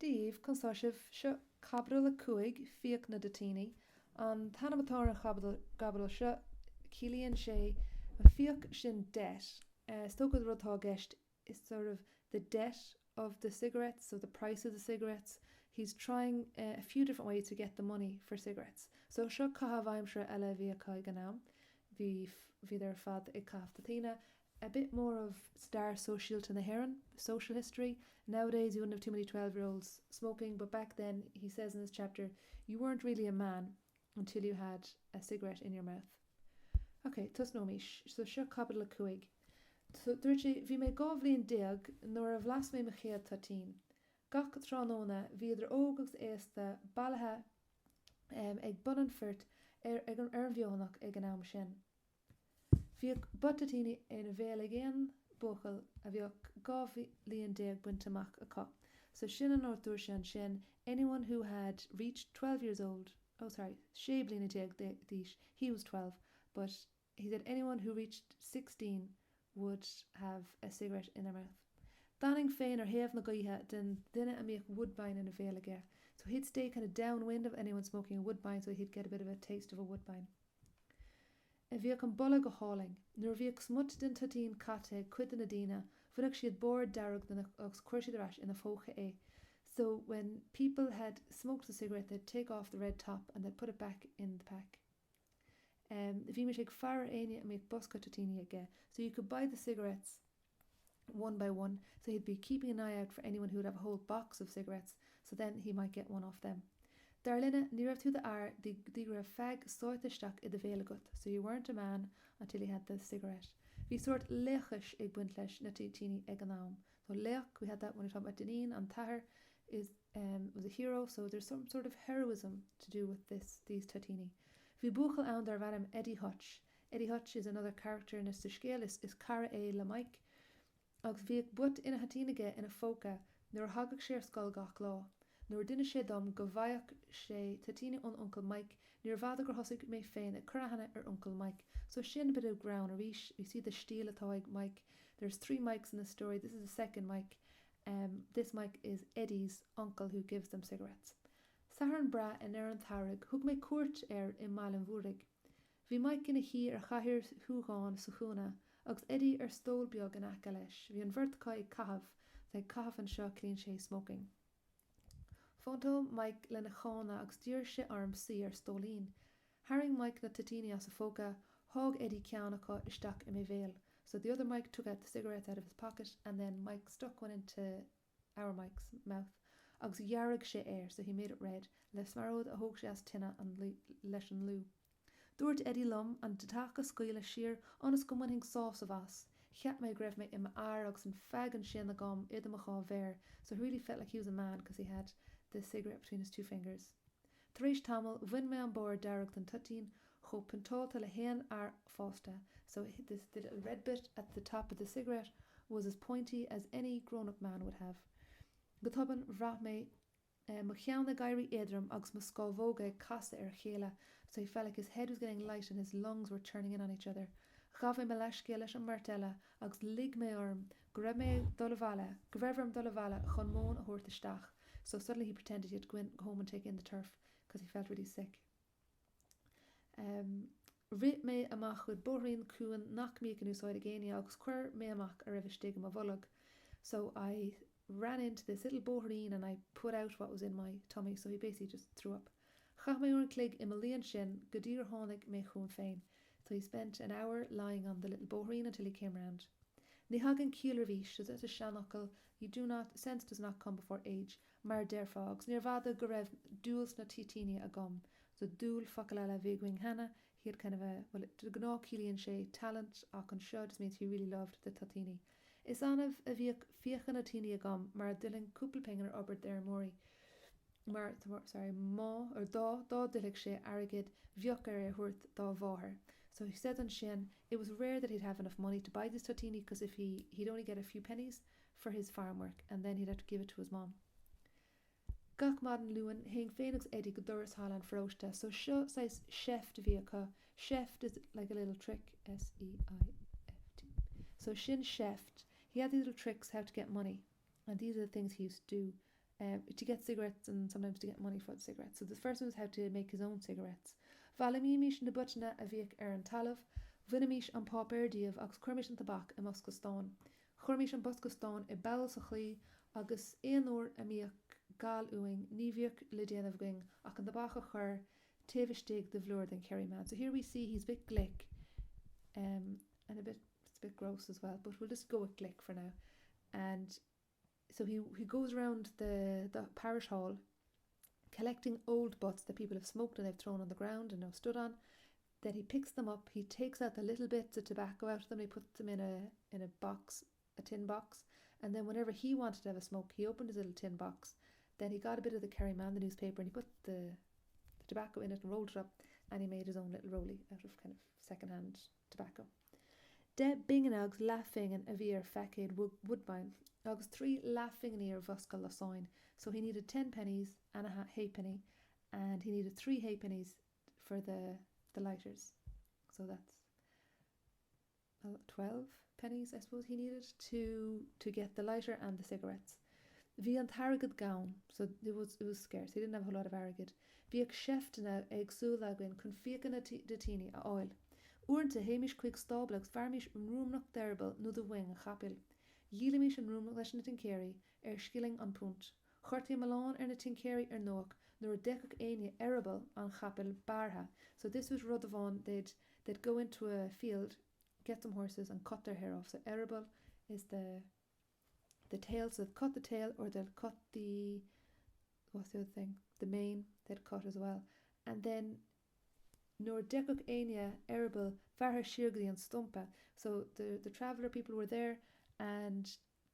Díomh consáisih seo cabral a cúig fiach na datíine an tanamatóir an gabral seo cílíonn sé a fiach sin debt. Stogad rudtá gist is sort of the debt of the cigarettes, so the price of the cigarettes. He's trying a few different ways to get the money for cigarettes. So seo cahabhaimsre eile bhí a ganam, bhí there fad I caf datíine. A bit more of star social to the heron, social history. Nowadays, you wouldn't have too many 12-year-olds smoking, but back then, he says in this chapter, you weren't really a man until you had a cigarette in your mouth. Okay, tus nomish. So seo capital cúig. So dúirte bhí mé gábhlíon déag nuair a bhlas mé mo chéad tatín. Gach tránóna bhí idir ógus éasta bailithe ag bunan firt ag an bheonach ag an am sin. Bhíoh butatíine ina bhéal géan buchail a bhíoh gábhlíon déag buinteach a cop. So sin an ortúir sin, anyone who had reached 12 years old, sé bliana déag díis, he was 12, but he said anyone who reached 16 would have a cigarette in their mouth. Danning féin heamh na gaithe den duine a make woodbine in a bhéal aige. So he'd stay kind of downwind of anyone smoking a woodbine, so he'd get a bit of a taste of a woodbine. A bhíoh an bolla go háling, nuair bhíoh smut den tatín caite cuid na dína, funnach siad bored darug den agus cuirsiad arás ina fócha é. So when people had smoked the cigarette, they'd take off the red top and they'd put it back in the pack. Bhí me ag fear aine a make busca tatíine aige. So you could buy the cigarettes one by one, so he'd be keeping an eye out for anyone who would have a whole box of cigarettes, so then he might get one off them. Darlinne, ní raibh tú the air, the raibh fag soirteisteach I the bhéalagat, so you weren't a man until you had the cigarette. Bhí sort leachis ag buint leis na tatíine ag an am. So leach, we had that when we talked about Dainín, and Tahir was a hero, so there's some sort of heroism to do with these tatíine. Bhí buchail ann dar bhaim Eddie Hutch. Eddie Hutch is another character in this scale, is cara é le Mike. Agus bhí but ina hatínaige ina fóca, nuair thugad sé ar scoil gach lá. Nuair duine sé dom go bhaidh sé tatíine an Uncle Mike, níor bhada gur thosaigh mé féin a curthanna ar Uncle Mike. So sin a bit of ground arís, you see the stíl atá ag Mike. There's 3 Mikes in the story. This is the second Mike. This Mike is Eddie's uncle who gives them cigarettes. Saharan bra in an tharag, thug mé cuairt I Malin Bhurig. Bhí Mike ina hí ar chathir thugáin sa chúna, agus Eddie ar stól beag an aice leis. Bhí an bhirtcha ag cahabh, ag cahabh an seo clíonn sé smoking. Fóntal Mike lena chána agus dúir sé arm sí ar stólín. Haring Mike na tatíine as a fóca, hog Eddie ceannacha isteach I mé bhéal. So the other Mike took out the cigarette out of his pocket, and then Mike stuck one into our Mike's mouth. Agus yarrig sé air, so he made it red. Le smarrod a hoog sé as tinna an leis an lú. Dúirt Eddie lum an tatach a scoile siar anas go manning sauce of us. Cheap me greibh me im air agus an fag an sin a gom iad am a chá ver, so he really felt like he was a man because he had the cigarette between his 2 fingers. Taréis tamil win me on board darug den tutín, cho pentáilta le héan ar fásta. So the little red bit at the top of the cigarette was as pointy as any grown-up man would have. Gothaban bhrát me mo cheann na gairí éadrom agus mo scábhóga casa ar chéile, so he felt like his head was getting light and his lungs were turning in on each other. Gaf me leisce leis an martella agus lig me orm, go raibh me dul bhaile, go bhreibhrim dul bhaile chun món a thuirtaisteach. So suddenly he pretended he had to go home and take in the turf because he felt really sick. Rit me amach with bohrín cúan nach mí an úsáid a géine agus cuir me amach a raibh stigam a bholog. So I ran into this little bohrín and I put out what was in my tummy, so he basically just threw up. Chach me oran clig I líon sin go dtír tháinig me chun féin. So he spent an hour lying on the little bohrín until he came round. Ní hagan cílar bhís, so that a seanachal, sense does not come before age. Mar derfogs, níor bhada go raibh dúils na tatíine a gom. So dúil focail eile bhígwing hannah, he had kind of to gná cílíonn sé talent ach an seo just means he really loved the tatíine. Is anmh a bhíoh fiochan na tíine a gom, mar dilling cúpelpengar obair der mórí. Mar, má or dá dillig sé arigid bheoch ar a thuirt dá bháthir. So he said on sin, it was rare that he'd have enough money to buy this tatíine because if he'd only get a few pennies for his farm work and then he'd have to give it to his mom. Gach madan luan hang Phoenix Eddie go doras Holland frosta. So seo says chef de vehicle. Chef is like a little trick, S-E-I-F-T. So shin chef, he had these little tricks how to get money, and these are the things he used to do. to get cigarettes and sometimes to get money for the cigarettes. So the first one was how to make his own cigarettes. Valamimish na butna a viek an talav, vinamish an pauperdiv agus churmish an tabak a Muscoston. Churmish an Buscoston a bowel sachli agus éonor a miach gal uing niviak lidian of ging ach an tabak a chur tevistig the vlor than Kerry man. So here we see he's a bit glick and it's a bit gross as well, but we'll just go with glick for now. And so he goes around the parish hall collecting old butts that people have smoked and they've thrown on the ground and now stood on. Then he picks them up, he takes out the little bits of tobacco out of them, he puts them in a box, a tin box, and then whenever he wanted to have a smoke, he opened his little tin box. Then he got a bit of the Kerry Man, the newspaper, and he put the tobacco in it and rolled it up, and he made his own little rollie out of kind of second-hand tobacco. De bingenags laughing and avir facade woodbine. Agus 3 laughing near Vuska Lasoin. So he needed 10 pennies and a halfpenny, and he needed 3 halfpennies for the lighters. So that's 12 pennies, I suppose, he needed to get the lighter and the cigarettes. Vi an targad gown, so it was scarce. He didn't have a whole lot of arrogant. Vi gsheftena ag sulagwin kun fiakan de tini a oil. Oornte hamish quick stablags varmish roomnach derbil no the wing a chapil. Yilimish and roomnach leis na tinkeri skilling an punt. Chorti Milan na tinkeri noach nor decuk ania erable an chapel barha. So this was Rudavon, they'd go into a field, get some horses and cut their hair off. So erable is the tail, so they'll cut the tail or they'll cut the, what's the other thing? The mane they'd cut as well. And then nor decuk ania erable varha shirgli and stumpa. So the traveller people were there and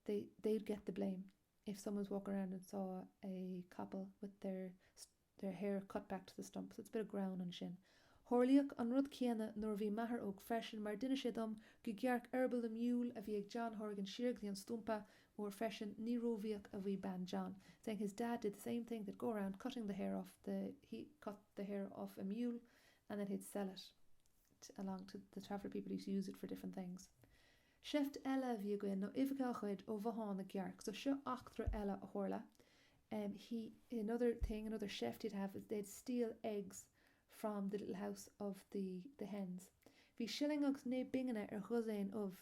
they'd get the blame if someone's walking around and saw a couple with their hair cut back to the stump. So it's a bit of ground on shin. Horliach an rud kiana nor vi mahar og freshen mar dinne shedum gugiark erbel the mule a vi John Horgan shirgli and stumpa or freshen ni roviak a vi ban John, saying his dad did the same thing, that go around cutting the hair off he cut the hair off a mule and then he'd sell it along to the traveller people who use it for different things. Sheft ella viagwin no ivka chud o vahan the gyark. So sho achtra ella a horla. Another chef he'd have is they'd steal eggs from the little house of the hens. Vi shilling ogs ne bingana chuzain of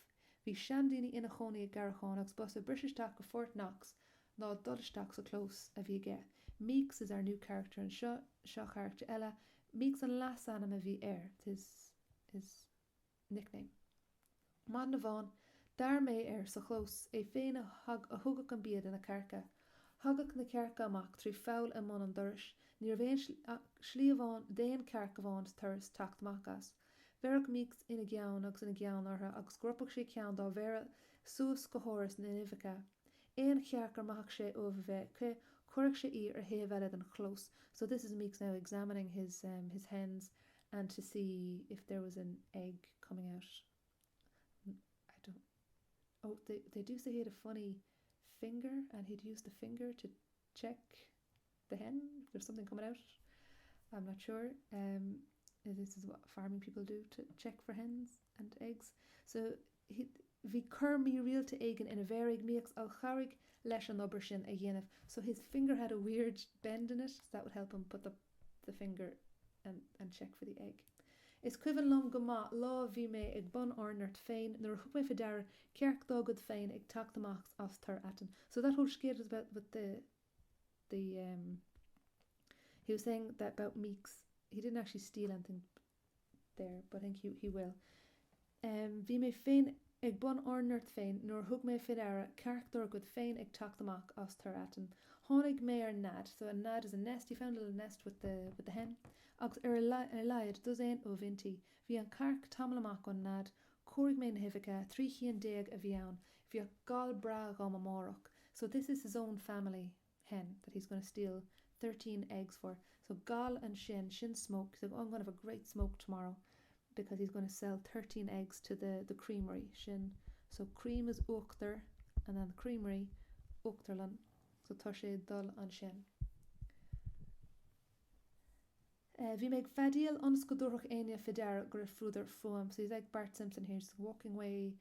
vi shandini in a choni a garachon ogs bus a British tack of Fort Knox no Dutch tack so close a vi get. Meeks is our new character and sho character ella. Meeks and lass anima vi his nickname. Madnavon, daar mee so close, a féin a hugak an bead in a kerka. Hugak na kerka amach trí foul a mon an durish, near vein sliavon dein kerkavon thurs tacht makas. Verok meeks in a gyaun agus in a gyaun arha agus gropach she kyan da vera sus gohoris na nivica. Ein kerker mach she overve ke cork she er heveled and close. So this is Meeks now examining his hens and to see if there was an egg coming out. Oh, they do say he had a funny finger and he'd use the finger to check the hen if there's something coming out. I'm not sure. This is what farming people do to check for hens and eggs. So vi curmi real to egin in a verig mix al charig lesh an obershin a yenef. So his finger had a weird bend in it, so that would help him put the finger and check for the egg. Is cuivan lom goma law vi me ag bun ornert fein nor hook me fedara kerk dogud fein ag tak the max as tar atten. So that whole skate is about with the he was saying that about Meeks. He didn't actually steal anything there, but I think he will. Vi me fein ag bun ornert fein nor hook me fedara kerk dogud fein ag tak the max as tar atten. Honig me nad. So a nad is a nest. He found a little nest with the hen. Agus liad does ein o vinti. Vi an kark tamlamak on nad. Cúig me hivica 3 deg a vian. Vi a gal bra gom a morok. So this is his own family hen that he's going to steal 13 eggs for. So gal and shin smoke. So I'm going to have a great smoke tomorrow because he's going to sell 13 eggs to the creamery shin. So cream is uchter and then the creamery uchterlan. So toshe dul an shin. Vi make fadil onskodurch enia federa grif fruder foam. So he's like Bart Simpson here, just walking away,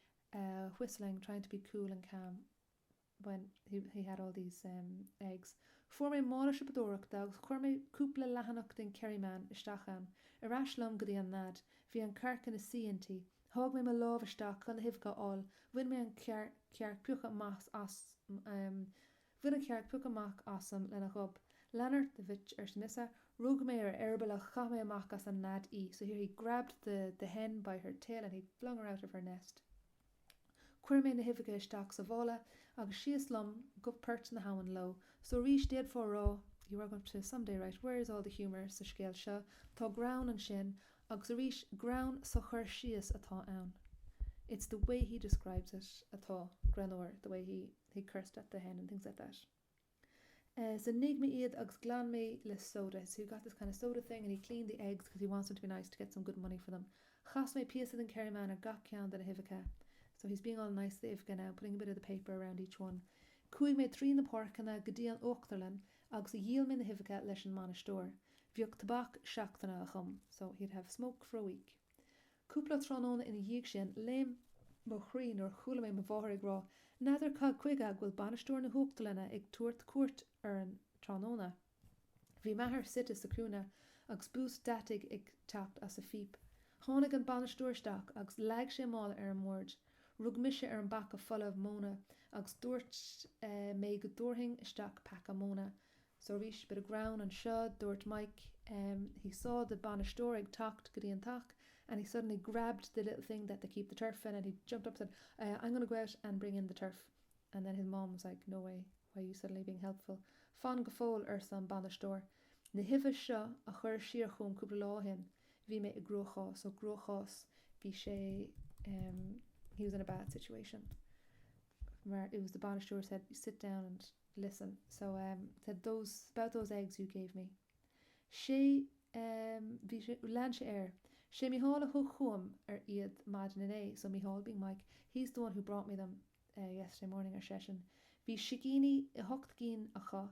whistling, trying to be cool and calm. when he had all these eggs. For mé mála se bedorach dags, chuir mé cúpla lehanach den Kerryman istachan, raslam go dtí an nad, hí an carcan na CNT, thug mé me lábharsteach chun hifga all, bhuiin mé an ceart pucha mas as bhuiin an ceart pucha amach asam lena chub. Leonard the Vitch missa, rug mé erbala chamé amach as an nad so here he grabbed the hen by her tail and he flung her out of her nest. Cuir mé na hifige isteach sa bhála, agus sias lom go pert na hawan low, so rís dead for raw, you are going to someday write, where is all the humour sa scéal seo, tá ground an sin, agus rís ground sa chur sias atá ann. It's the way he describes it atá, granor, the way he cursed at the hen and things like that. So nig me iad agus glan me le soda. So he got this kind of soda thing and he cleaned the eggs because he wants them to be nice to get some good money for them. Chas me piasa den Kerryman a gach cean den a hivika. So he's being all nice to the hivika now, putting a bit of the paper around each one. Cúig me trí na porcana gadian ochterlin agus a yiel me na hivika leis an manastor. Bhíoch tabak seachtana a chum. So he'd have smoke for a week. Cúpla trónóna in a dhiig sin léim mo chrín or chula me mavóharig rá. Nadir cá cuigag will banastor na hoogtelina ag tuairt cuairt ar an trónóna. Bhí mahar sitas sa cúna agus bús datig ag tacht as a fiep. Tháinig an banastorsteach agus lag sé mála ar an mór. Rug mise ar an bac a folla of móna agus dúirt mé go dúrthing isteach pac a móna. So rís bit of ground and seo dúirt Mike. He saw the banastor ag tacht go dtí an tach, and he suddenly grabbed the little thing that they keep the turf in and he jumped up and said, I'm going to go out and bring in the turf. And then his mom was like, no way, why are you suddenly being helpful? Fan gefol san banastor. Na hiva seo a chur siar chum cúpla lá hin, bhí me a grochás, so grochás bhí sé, he was in a bad situation. Where it was the banastor said, sit down and listen. So said about those eggs you gave me. Sé bhí sé lan sé air. Sé mi hála ho chum iad Maidhc Dainín, so mi hall being Mike, he's the one who brought me them yesterday morning or session. Bhí sigini a hocht gin a cha,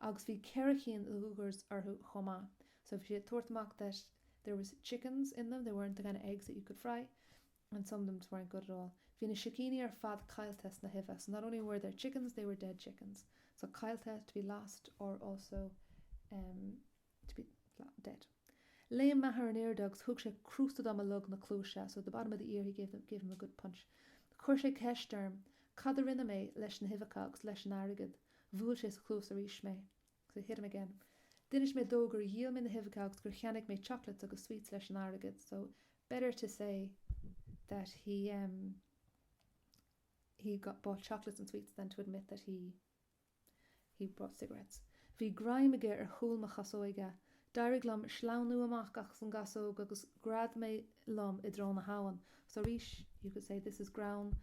agus bhí cerachin the hoogers ar choma. So if she had tourtmak that there was chickens in them, they weren't the kind of eggs that you could fry, and some of them weren't good at all. Bhí na sigini ar fad cailtes na hiva, so not only were there chickens, they were dead chickens. So cailtes to be lost or also to be dead. Liam mahar an eardogs hook sé cruised am a lug na clúise, so at the bottom of the ear he gave him a good punch. Chuir sé ceistarm, cad rinne mé leis na hivacags leis an airigid, bhúil sé clús a ríis mé. So hit him again. Dinis mé dógur yiel me na hivacags gur cheannig mé chocolates agus sweets leis an airigid, so better to say that he bought chocolates and sweets than to admit that he brought cigarettes. Bhí graimige ar chúl ma chasóige, Darig lom sláú amach ach san gasóg agus grad mé lom I drón na hawan. So rish, you could say this is ground,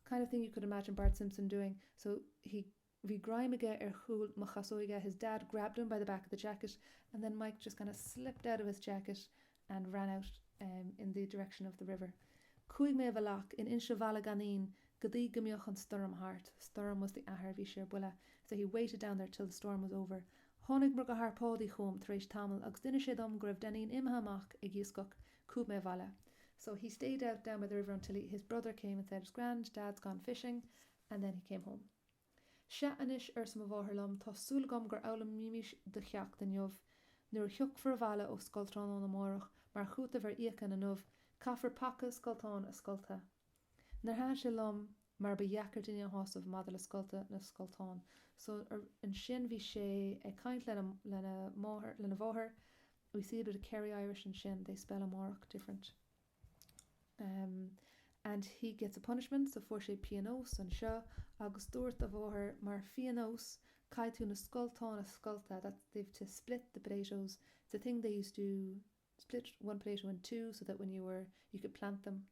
kind of thing you could imagine Bart Simpson doing. So he graimige ar chúl ma chasóige, his dad grabbed him by the back of the jacket, and then Mike just kind of slipped out of his jacket and ran out in the direction of the river. Cúig mé bhalach in Maidhc Dainín, godí gomioch an storm hart. Storm was the ahar bhí sé buile, so he waited down there till the storm was over. Honnig mar go harpádaí chum tréis tamil agus duine sé dom go raibh Dainín imhamach ag iascach cúig mé bhaile. So he stayed out down by the river until his brother came and said, it's grand, dad's gone fishing, and then he came home. Se anis sa mo bháthar lom, tá súlagam gur álam mímis de cheach den jobh, nuair thiuc for bhaile ó scoltán ó na mórach, mar chuta bhar íocan an nómh, caafar pacha scoltán a scolta. Nar há sé lom, mar ba dhheacar duine hás of madal a scolta na scoltán. So in sin bhí sé a kaint lena bháthar, we see a bit of Kerry Irish in sin, they spell a mórach different. And he gets a punishment, so for sé pianos and seo, agus dúirt a bháthar mar fianos, caiitú na scoltán a scolta, that they've to split the potatoes. It's a thing they used to split one potato in two so that when you could plant them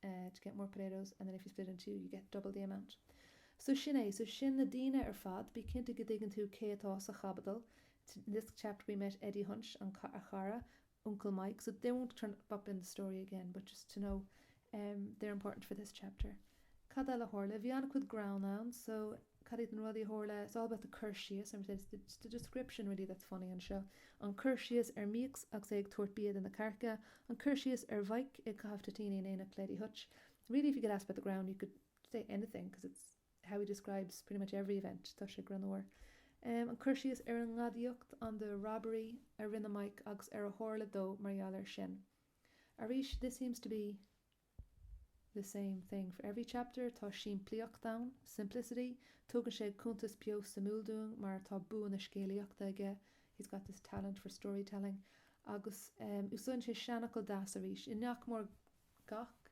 to get more potatoes, and then if you split in two you get double the amount. So sin na díine ar fad bí cinnte go dtigann tú cé atá sa Caibidil. In this chapter we met Eddie Hunch and Cara, Uncle Mike, so they won't turn up in the story again, but just to know they're important for this chapter. Cada la horla, bhí with ground now, so cadid an rudí horla, it's all about the cursius, and it's the description really that's funny and show. On cursius mix ag ag tuairt bead in the carca, on cursius vaik ag caftatini in éna clédi hutch. Really, if you get asked about the ground, you could say anything because it's how he describes pretty much every event tá sé granúir. An chuirsíos ar an ngadíocht an the robbery a rinne Mike agus ar a hórla dó margheallar sin. Arish, this seems to be the same thing for every chapter. Tá sin pliocht down, simplicity, tugan sé cuntas pio samúldung mar tá bu na scéalaíochta aige. He's got this talent for storytelling. Agus úsáin sé seanachal das Arish. In neach mór gach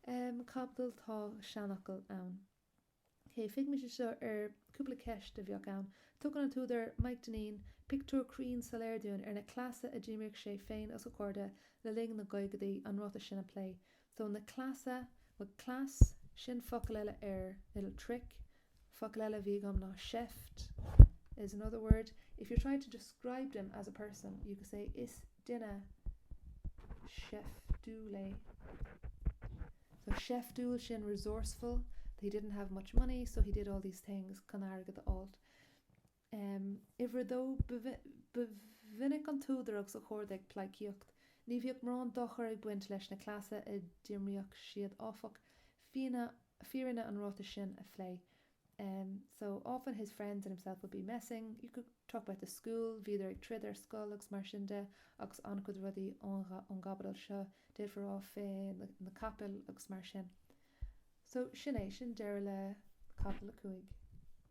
cabdal tá seanachal ann. Hey, fig me seo ar cúpla ceist a bheoch ann. Tugan an túidir Maidhc Dainín pictúr crín saléirún ar na clasa a ddímric sé féin as a chuirde le ling na gaigadaí an ráta sin a play. So na clasa, with class sin focail eile ar little trick, focail eile bhígam ná sheft is another word. If you're trying to describe them as a person, you could say is dinna chef doule. So chef doule sin resourceful. He didn't have much money, so he did all these things. Canarga the alt. Ifre though bevinnic an túidir agus a chóirdeag plaicíocht. Ní bhíoh mrán dochar ag buint leis na clasa a dimrioch siad áfach fírinne an ráta sin a phlé. So often his friends and himself would be messing. You could talk about the school, viidir ag trid ar scoil agus mar sin de agus ancud rudí an gabadal seo did for á fé na capel agus mar sin. So sin é sin deir le capel a cúig.